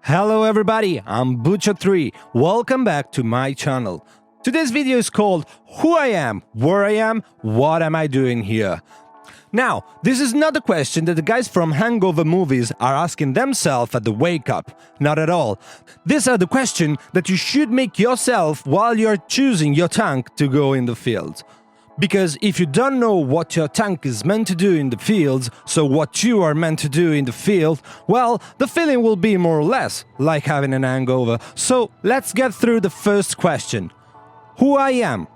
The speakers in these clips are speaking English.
Hello everybody, I'm Butcher3. Welcome back to my channel. Today's video is called Who I Am, Where I Am, What Am I Doing Here? Now, this is not a question that the guys from Hangover movies are asking themselves at the wake up. Not at all. These are the questions that you should make yourself while you're choosing your tank to go in the field. Because if you don't know what your tank is meant to do in the fields, so what you are meant to do in the field, well, the feeling will be more or less like having an hangover. So let's get through the first question. Who I am?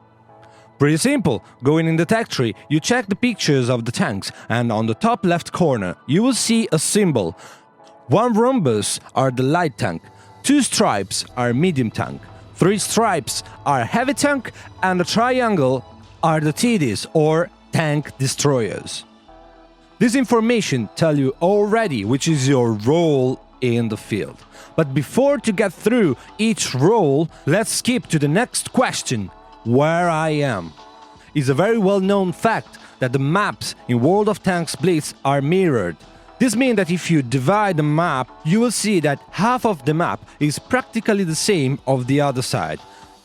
Pretty simple. Going in the tech tree, you check the pictures of the tanks, and on the top left corner, you will see a symbol. One rhombus are the light tank, two stripes are medium tank, three stripes are heavy tank, and a triangle are the TDs or tank destroyers. This information tells you already which is your role in the field. But before to get through each role, let's skip to the next question, where I am. It's a very well-known fact that the maps in World of Tanks Blitz are mirrored. This means that if you divide the map, you will see that half of the map is practically the same of the other side.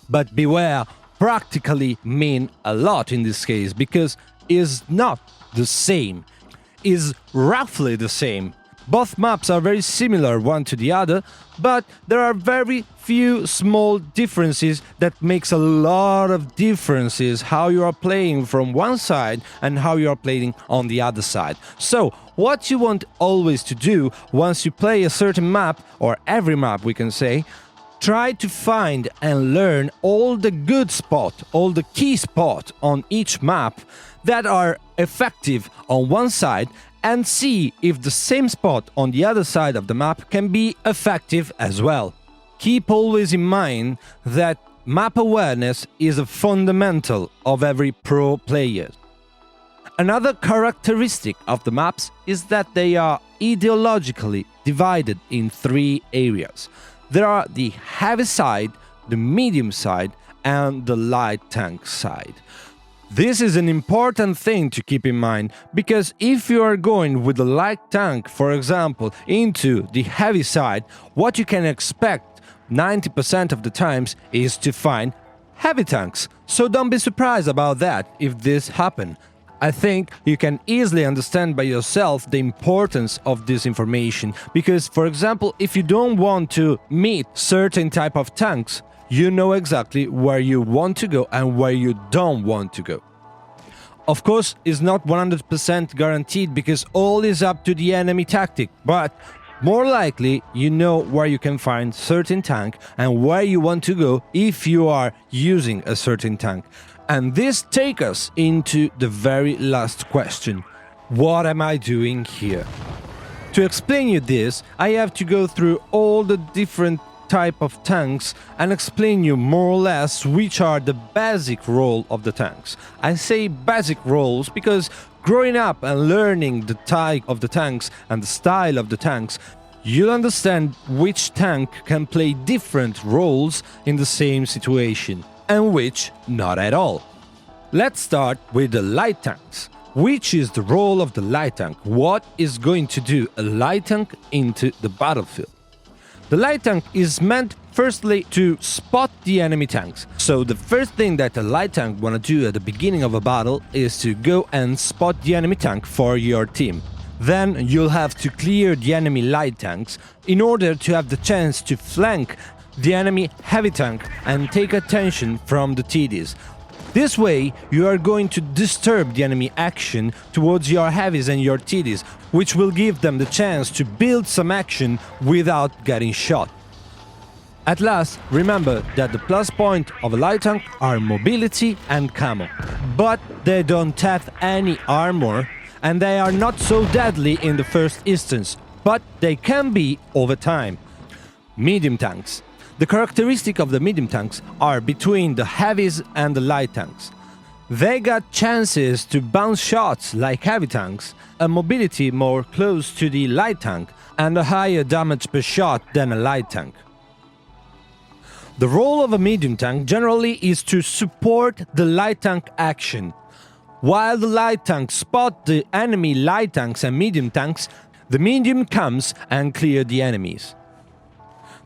But beware, practically mean a lot in this case, because is not the same, is roughly the same. Both maps are very similar one to the other, but there are very few small differences that makes a lot of differences how you are playing from one side and how you are playing on the other side. So what you want always to do once you play a certain map, or every map we can say, try to find and learn all the good spots, all the key spots on each map that are effective on one side, and see if the same spot on the other side of the map can be effective as well. Keep always in mind that map awareness is a fundamental of every pro player. Another characteristic of the maps is that they are ideologically divided in three areas. There are the heavy side, the medium side, and the light tank side. This is an important thing to keep in mind, because if you are going with the light tank, for example, into the heavy side, what you can expect 90% of the times is to find heavy tanks. So don't be surprised about that if this happens. I think you can easily understand by yourself the importance of this information, because, for example, if you don't want to meet certain type of tanks, you know exactly where you want to go and where you don't want to go. Of course, it's not 100% guaranteed, because all is up to the enemy tactic, but more likely you know where you can find certain tank and where you want to go if you are using a certain tank. And this takes us into the very last question. What am I doing here? To explain you this, I have to go through all the different type of tanks and explain you more or less which are the basic role of the tanks. I say basic roles because growing up and learning the type of the tanks and the style of the tanks, you'll understand which tank can play different roles in the same situation, and which not at all. Let's start with the light tanks. Which is the role of the light tank? What is going to do a light tank into the battlefield? The light tank is meant firstly to spot the enemy tanks. So the first thing that a light tank wanna do at the beginning of a battle is to go and spot the enemy tank for your team. Then you'll have to clear the enemy light tanks in order to have the chance to flank the enemy heavy tank and take attention from the TDs. This way, you are going to disturb the enemy action towards your heavies and your TDs, which will give them the chance to build some action without getting shot. At last, remember that the plus point of a light tank are mobility and camo, but they don't have any armor, and they are not so deadly in the first instance, but they can be over time. Medium tanks. The characteristic of the medium tanks are between the heavies and the light tanks. They got chances to bounce shots like heavy tanks, a mobility more close to the light tank, and a higher damage per shot than a light tank. The role of a medium tank generally is to support the light tank action. While the light tanks spot the enemy light tanks and medium tanks, the medium comes and clears the enemies.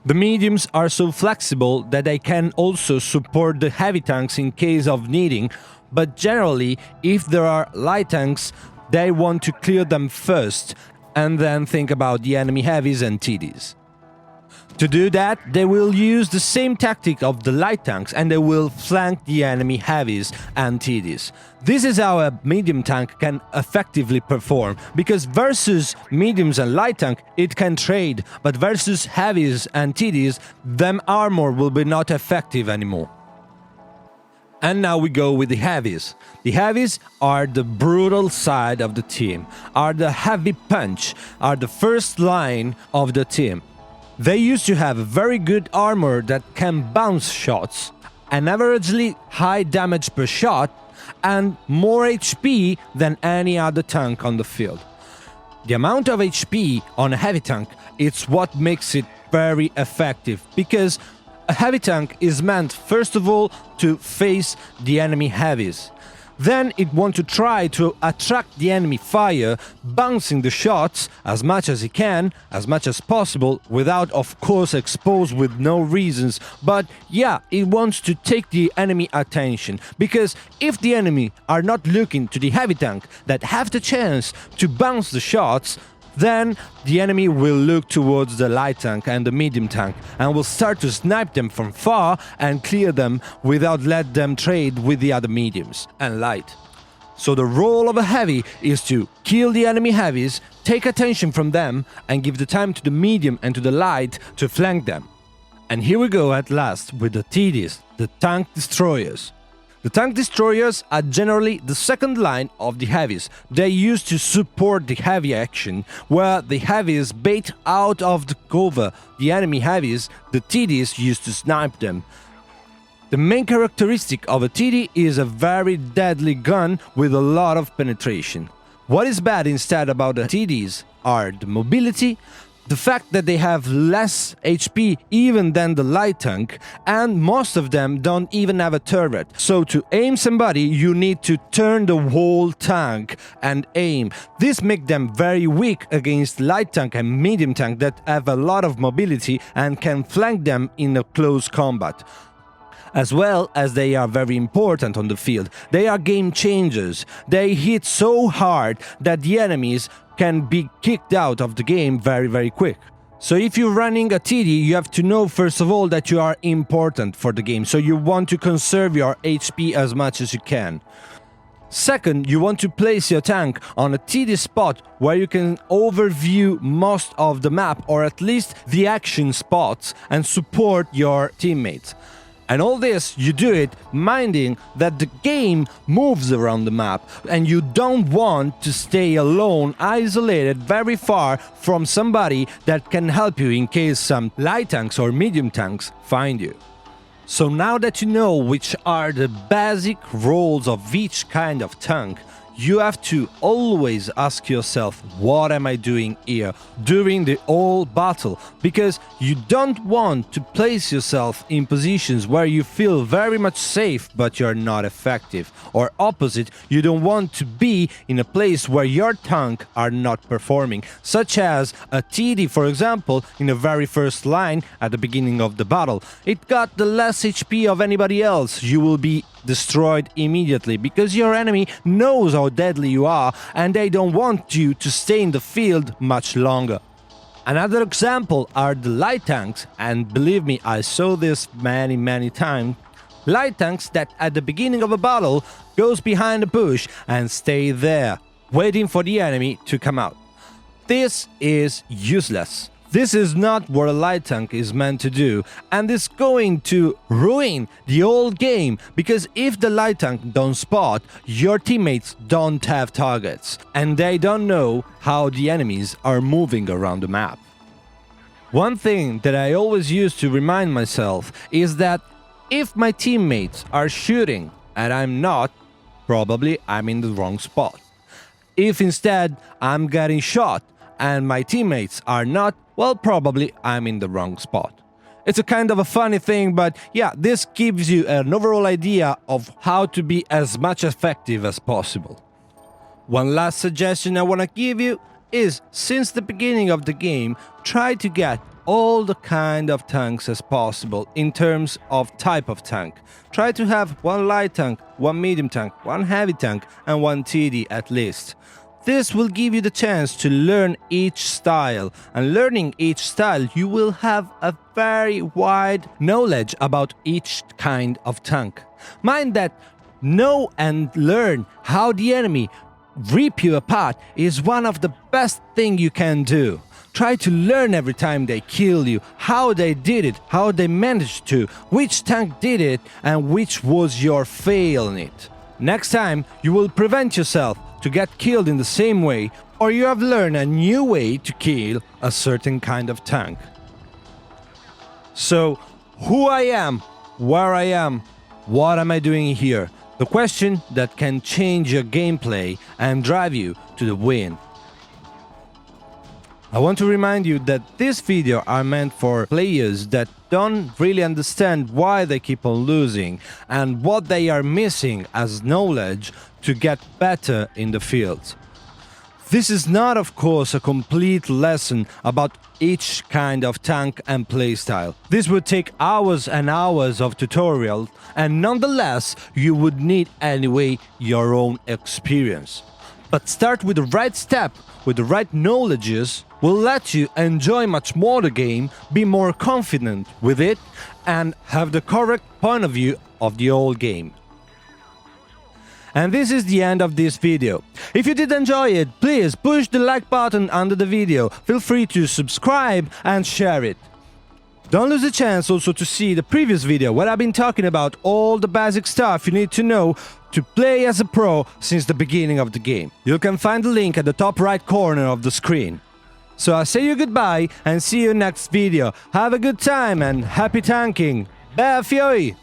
The mediums are so flexible that they can also support the heavy tanks in case of needing, but generally, if there are light tanks, they want to clear them first and then think about the enemy heavies and TDs. To do that, they will use the same tactic of the light tanks and they will flank the enemy heavies and TDs. This is how a medium tank can effectively perform, because versus mediums and light tank it can trade, but versus heavies and TDs, them armor will be not effective anymore. And now we go with the heavies. The heavies are the brutal side of the team, are the heavy punch, are the first line of the team. They used to have very good armor that can bounce shots, an averagely high damage per shot, and more HP than any other tank on the field. The amount of HP on a heavy tank is what makes it very effective, because a heavy tank is meant first of all to face the enemy heavies. Then it wants to try to attract the enemy fire, bouncing the shots as much as it can, as much as possible, without of course exposed with no reasons. But yeah, it wants to take the enemy attention, because if the enemy are not looking to the heavy tank that have the chance to bounce the shots, then the enemy will look towards the light tank and the medium tank and will start to snipe them from far and clear them without let them trade with the other mediums and light. So the role of a heavy is to kill the enemy heavies, take attention from them and give the time to the medium and to the light to flank them. And here we go at last with the TDs, the tank destroyers. The tank destroyers are generally the second line of the heavies. They used to support the heavy action, where the heavies bait out of the cover the enemy heavies, the TDs used to snipe them. The main characteristic of a TD is a very deadly gun with a lot of penetration. What is bad instead about the TDs are the mobility, the fact that they have less HP even than the light tank, and most of them don't even have a turret. So to aim somebody, you need to turn the whole tank and aim. This makes them very weak against light tank and medium tank that have a lot of mobility and can flank them in a close combat. As well as they are very important on the field. They are game changers. They hit so hard that the enemies can be kicked out of the game very quick. So if you're running a TD, you have to know first of all that you are important for the game, so you want to conserve your HP as much as you can. Second, you want to place your tank on a TD spot where you can overview most of the map, or at least the action spots, and support your teammates. And all this, you do it minding that the game moves around the map and you don't want to stay alone, isolated very far from somebody that can help you in case some light tanks or medium tanks find you. So now that you know which are the basic roles of each kind of tank, you have to always ask yourself, what am I doing here during the whole battle? Because you don't want to place yourself in positions where you feel very much safe but you're not effective. Or opposite, you don't want to be in a place where your tank are not performing, such as a TD, for example, in the very first line at the beginning of the battle. It got the less HP of anybody else. You will be destroyed immediately because your enemy knows how deadly you are and they don't want you to stay in the field much longer. Another example are the light tanks, and believe me, I saw this many times. Light tanks that at the beginning of a battle goes behind a bush and stay there, waiting for the enemy to come out. This is useless. This is not what a light tank is meant to do, and it's going to ruin the whole game, because if the light tank don't spot, your teammates don't have targets, and they don't know how the enemies are moving around the map. One thing that I always use to remind myself is that if my teammates are shooting and I'm not, probably I'm in the wrong spot. If instead I'm getting shot and my teammates are not, well, probably I'm in the wrong spot. It's a kind of a funny thing, but yeah, this gives you an overall idea of how to be as much effective as possible. One last suggestion I want to give you is, since the beginning of the game, try to get all the kind of tanks as possible in terms of type of tank. Try to have one light tank, one medium tank, one heavy tank, and one TD at least. This will give you the chance to learn each style, and learning each style you will have a very wide knowledge about each kind of tank. Mind that know and learn how the enemy rip you apart is one of the best thing you can do. Try to learn every time they kill you, how they did it, how they managed to, which tank did it, and which was your fail in it. Next time you will prevent yourself to get killed in the same way, or you have learned a new way to kill a certain kind of tank. So, who I am, where I am, what am I doing here? The question that can change your gameplay and drive you to the win. I want to remind you that this video are meant for players that don't really understand why they keep on losing and what they are missing as knowledge to get better in the field. This is not, of course, a complete lesson about each kind of tank and playstyle. This would take hours and hours of tutorial, and nonetheless, you would need anyway your own experience. But start with the right step, with the right knowledges, will let you enjoy much more the game, be more confident with it, and have the correct point of view of the whole game. And this is the end of this video. If you did enjoy it, please push the like button under the video, feel free to subscribe and share it. Don't lose a chance also to see the previous video where I've been talking about all the basic stuff you need to know to play as a pro since the beginning of the game. You can find the link at the top right corner of the screen. So I say you goodbye and see you next video. Have a good time and happy tanking. Bye, Fioi!